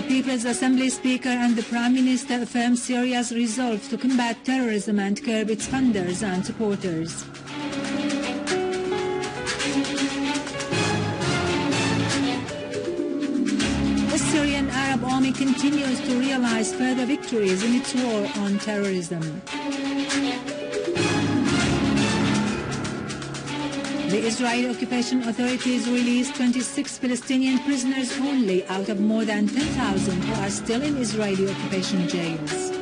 People's Assembly Speaker and the Prime Minister affirmed Syria's resolve to combat terrorism and curb its funders and supporters. The Syrian Arab Army continues to realize further victories in its war on terrorism. The Israeli occupation authorities released 26 Palestinian prisoners only out of more than 10,000 who are still in Israeli occupation jails.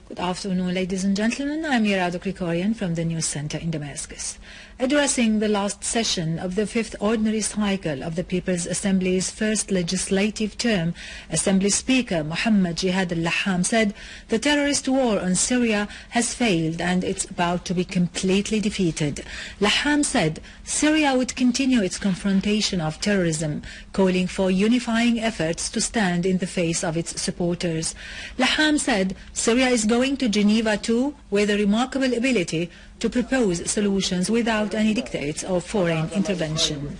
Good afternoon, ladies and gentlemen. I'm Mirado Krikorian from the News Center in Damascus. Addressing the last session of the 5th ordinary cycle of the People's Assembly's first legislative term, Assembly Speaker Mohammed Jihad al-Laham said the terrorist war on Syria has failed and it's about to be completely defeated. Laham said Syria would continue its confrontation of terrorism, calling for unifying efforts to stand in the face of its supporters. Laham said Syria is going to Geneva too with a remarkable ability to propose solutions without any dictates or foreign intervention.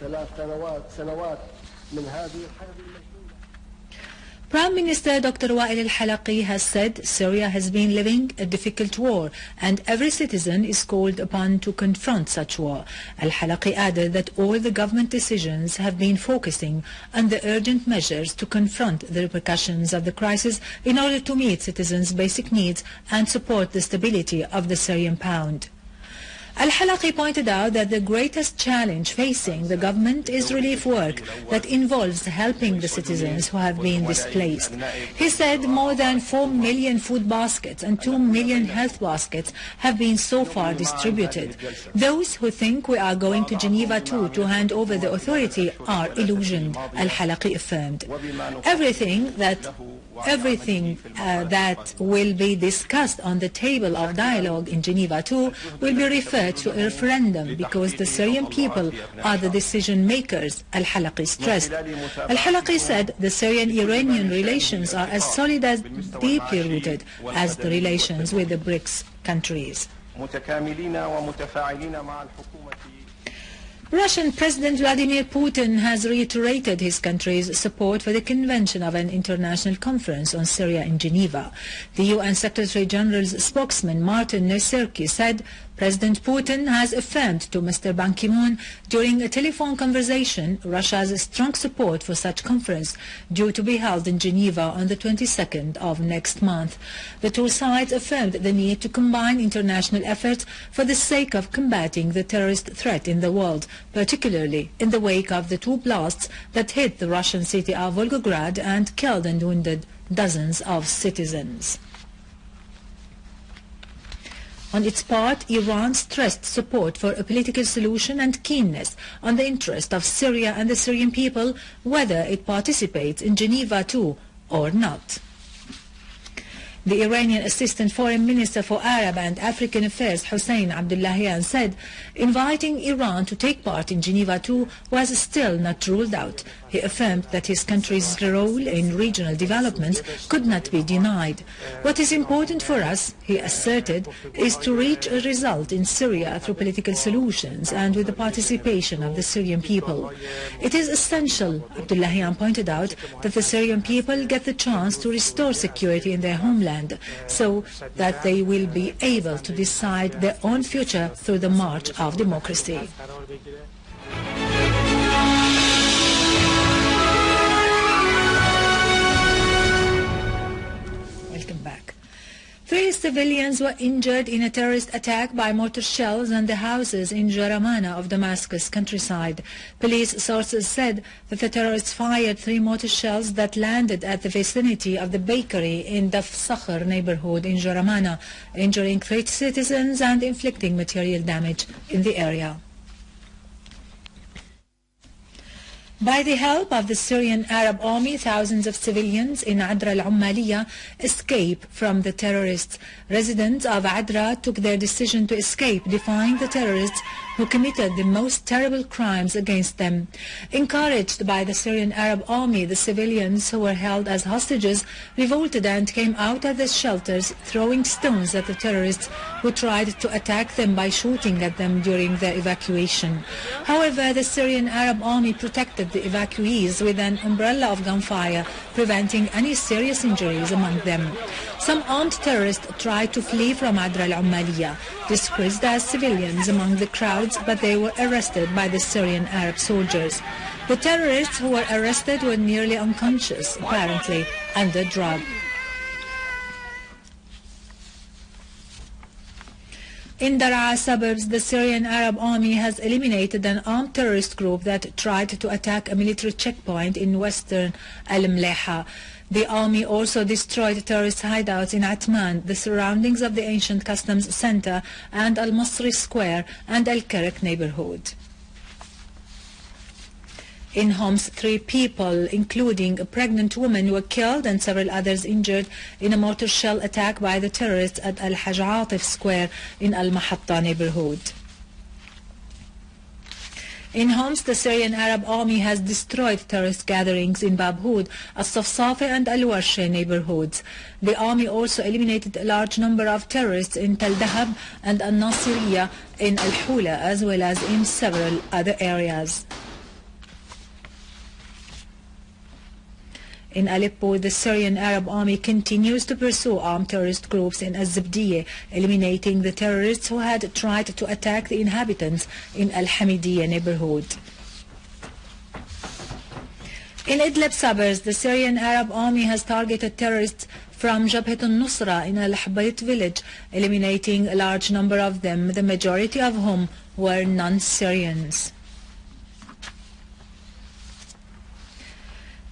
Prime Minister Dr. Wael al-Halaqi has said Syria has been living a difficult war and every citizen is called upon to confront such war. Al-Halaqi added that all the government decisions have been focusing on the urgent measures to confront the repercussions of the crisis in order to meet citizens' basic needs and support the stability of the Syrian pound. Al-Halaqi pointed out that the greatest challenge facing the government is relief work that involves helping the citizens who have been displaced. He said more than 4 million food baskets and 2 million health baskets have been so far distributed. Those who think we are going to Geneva too to hand over the authority are illusioned, Al-Halaqi affirmed. Everything that will be discussed on the table of dialogue in Geneva too will be referred to a referendum because the Syrian people are the decision makers, Al-Halaqi stressed. Al-Halaqi said the Syrian-Iranian relations are as solid as deeply rooted as the relations with the BRICS countries. Russian President Vladimir Putin has reiterated his country's support for the convention of an international conference on Syria in Geneva. The UN Secretary General's spokesman Martin Neserky said President Putin has affirmed to Mr. Ban Ki-moon during a telephone conversation Russia's strong support for such conference due to be held in Geneva on the 22nd of next month. The two sides affirmed the need to combine international efforts for the sake of combating the terrorist threat in the world, particularly in the wake of the two blasts that hit the Russian city of Volgograd and killed and wounded dozens of citizens. On its part, Iran stressed support for a political solution and keenness on the interest of Syria and the Syrian people, whether it participates in Geneva too or not. The Iranian Assistant Foreign Minister for Arab and African Affairs, Hossein Abdullahian, said inviting Iran to take part in Geneva too was still not ruled out. He affirmed that his country's role in regional developments could not be denied. What is important for us, he asserted, is to reach a result in Syria through political solutions and with the participation of the Syrian people. It is essential, Abdullahian pointed out, that the Syrian people get the chance to restore security in their homeland so that they will be able to decide their own future through the march of democracy. Welcome back. 3 civilians were injured in a terrorist attack by mortar shells on the houses in Jaramana of Damascus countryside. Police sources said that the terrorists fired 3 mortar shells that landed at the vicinity of the bakery in the Sakhr neighborhood in Jaramana, injuring 3 citizens and inflicting material damage in the area. By the help of the Syrian Arab Army, thousands of civilians in Adra al-Ummaliya escape from the terrorists. Residents of Adra took their decision to escape, defying the terrorists who committed the most terrible crimes against them. Encouraged by the Syrian Arab Army, the civilians who were held as hostages revolted and came out of the shelters, throwing stones at the terrorists who tried to attack them by shooting at them during their evacuation. However, the Syrian Arab Army protected the evacuees with an umbrella of gunfire, preventing any serious injuries among them. Some armed terrorists tried to flee from Adra al-Ummaliya, disguised as civilians among the crowds, but they were arrested by the Syrian Arab soldiers. The terrorists who were arrested were nearly unconscious, apparently under drug. In Daraa suburbs, the Syrian Arab Army has eliminated an armed terrorist group that tried to attack a military checkpoint in western Al-Mleha. The army also destroyed terrorist hideouts in Atman, the surroundings of the ancient customs center, and Al-Masri Square and Al-Karak neighborhood. In Homs, 3 people, including a pregnant woman, were killed and several others injured in a mortar shell attack by the terrorists at Al-Haj Atif Square in Al-Mahatta neighborhood. In Homs, the Syrian Arab Army has destroyed terrorist gatherings in Babhoud, Al-Safsafe and Al-Warshe neighborhoods. The army also eliminated a large number of terrorists in Tel Dahab and Al-Nasiriyah in Al-Hula, as well as in several other areas. In Aleppo, the Syrian Arab Army continues to pursue armed terrorist groups in Az-Zabdiyeh, eliminating the terrorists who had tried to attack the inhabitants in Al-Hamidiyeh neighborhood. In Idlib suburbs, the Syrian Arab Army has targeted terrorists from Jabhat al-Nusra in Al-Habayt village, eliminating a large number of them, the majority of whom were non-Syrians.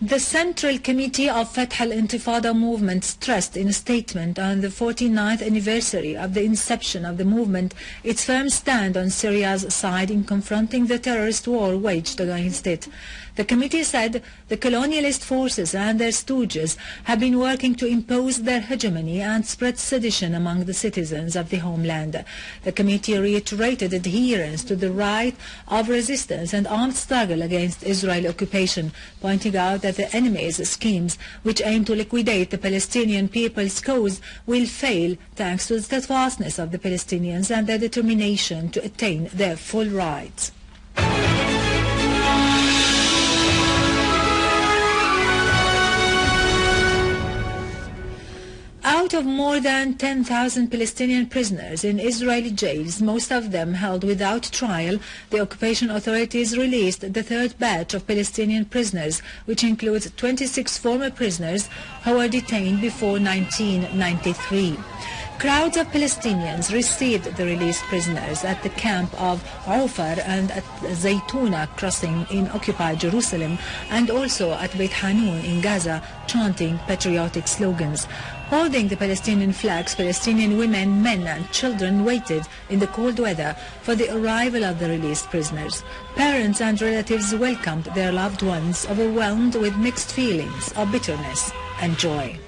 The Central Committee of Fath al-Intifada movement stressed in a statement on the 49th anniversary of the inception of the movement its firm stand on Syria's side in confronting the terrorist war waged against it. The committee said the colonialist forces and their stooges have been working to impose their hegemony and spread sedition among the citizens of the homeland. The committee reiterated adherence to the right of resistance and armed struggle against Israeli occupation, pointing out that the enemy's schemes, which aim to liquidate the Palestinian people's cause, will fail thanks to the steadfastness of the Palestinians and their determination to attain their full rights. Out of more than 10,000 Palestinian prisoners in Israeli jails, most of them held without trial, the occupation authorities released the 3rd batch of Palestinian prisoners, which includes 26 former prisoners who were detained before 1993. Crowds of Palestinians received the released prisoners at the camp of Aufar and at Zaytuna crossing in occupied Jerusalem, and also at Beit Hanun in Gaza, chanting patriotic slogans. Holding the Palestinian flags, Palestinian women, men and children waited in the cold weather for the arrival of the released prisoners. Parents and relatives welcomed their loved ones, overwhelmed with mixed feelings of bitterness and joy.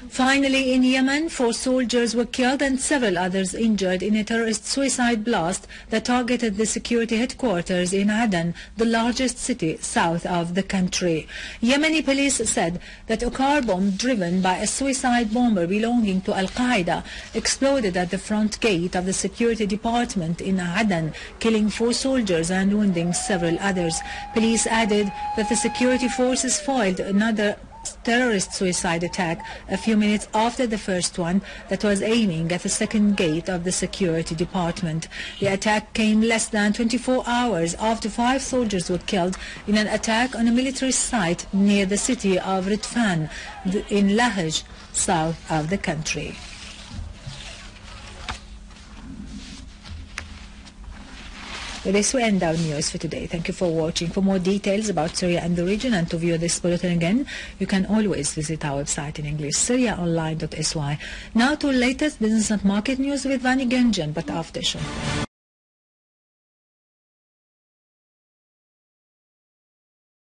Finally, in Yemen, 4 soldiers were killed and several others injured in a terrorist suicide blast that targeted the security headquarters in Aden, the largest city south of the country. Yemeni police said that a car bomb driven by a suicide bomber belonging to Al-Qaeda exploded at the front gate of the security department in Aden, killing 4 soldiers and wounding several others. Police added that the security forces foiled another terrorist suicide attack a few minutes after the first one that was aiming at the second gate of the security department. The attack came less than 24 hours after 5 soldiers were killed in an attack on a military site near the city of Ritfan in Lahej, south of the country. With this, we end our news for today. Thank you for watching. For more details about Syria and the region and to view this bulletin again, you can always visit our website in English, syriaonline.sy. Now to latest business and market news with Vani Genjan, but after show.